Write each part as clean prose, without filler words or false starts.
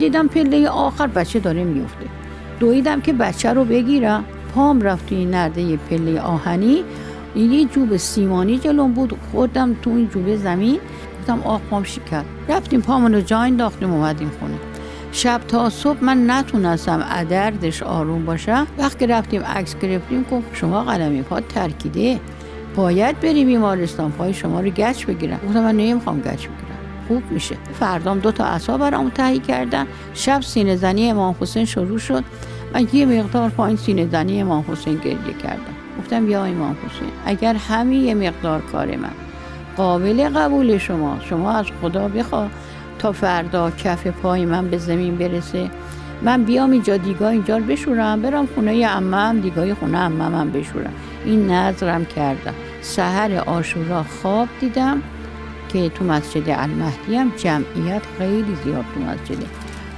دیدم پله آخر بچه داره میفته. دویدم که بچه رو بگیرم، پام رفت توی نرده پله آهنی، یه جوب سیمانی جلوم بود، خوردم تو این جوب زمین، گفتم آخ پام شکست. رفتیم پامون رو جا انداختیم اومدیم خونه. شب تا صبح من نتونستم دردش آروم باشه. وقتی رفتیم عکس گرفتیم گفت شما قلمی پات ترکیده، باید بری بیمارستان، پای شما رو گچ بگیرن. گفتم من نمیخوام گچ بگیرم، خوب میشه. فردام 2 تا عصا برام تهیه کردن. شب سینه زنی امام حسین شروع شد. من یه مقدار پایین سینه زنی امام حسین گریه کردم. گفتم یا امام حسین، اگر همین یه مقدار کار من قابل قبول شما از خدا بخوا تا فردا کف پای من به زمین برسه، من بیام اینجا دیگاه اینجا رو بشورم، برم خونه عمم، دیگاه خونه عمم بشورم. این نذرم کردم. سحر عاشورا خواب دیدم که تو مسجد المهدی هم جمعیت خیلی زیاد تو مسجده.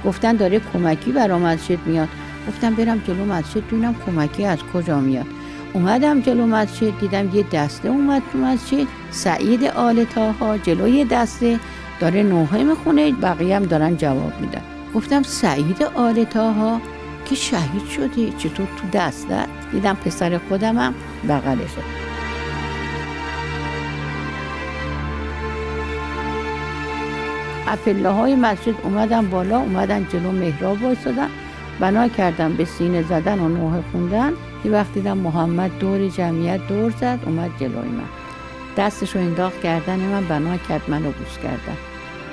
گفتن داره کمکی برای مسجد میاد. گفتم برم جلو مسجد ببینم کمکی از کجا میاد. اومدم جلو مسجد، دیدم یه دسته اومد تو مسجد، سعید آل طاها جلوی دسته داره نوحه میخونه، بقیه هم دارن جواب میدن. گفتم سعید آل طاها که شهید شده چطور تو دسته؟ دیدم پسر خودمم بغلشه. پله های مسجد اومدم بالا، اومدن جلو محراب وایسادن، بنا کردم به سینه زدن و نوحه خوندن. یه وقت دیدم محمد دور جمعیت دور زد، اومد جلوی من، دستشو انداخت گردن من، بنا کرد منو بوس کردن.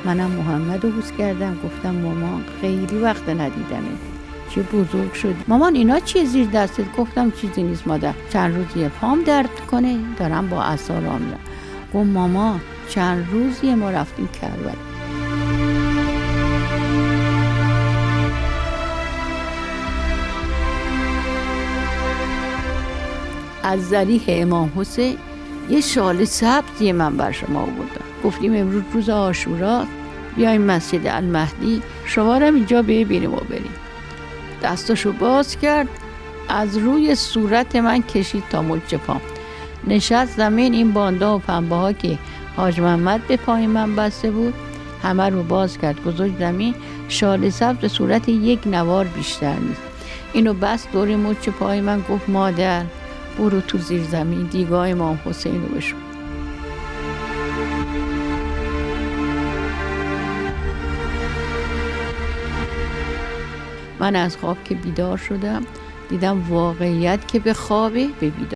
منم محمدو بوس کردم. گفتم مامان خیلی وقت ندیدمه، چه بزرگ شد. مامان اینا چیه زیر دستت؟ گفتم چیزی نیست مادر، چند روزیه پام درد کنه دارم با عصا راه میرم. گفت مامان چند روزیه ما رفتیم کربلا. از ذریح امام حسین یه شال سبزی من بر شما آوردم. گفتیم امروز روز عاشورا، بیایم مسجد المهدی، شما رو اینجا ببینیم و بریم. دستاشو باز کرد، از روی صورت من کشید تا مچ پام. نشست زمین. این باندا و پنبه ها که حاج محمد به پای من بسته بود همه رو باز کرد گذاشت زمین. شال سبز صورت یک نوار بیشتر نیست. اینو بس دور مچ پای من. گفت مادر برو تو زیر زمین، دیگاه امام حسین رو بشو. من از خواب که بیدار شدم دیدم واقعیت که به خوابه به بیدار.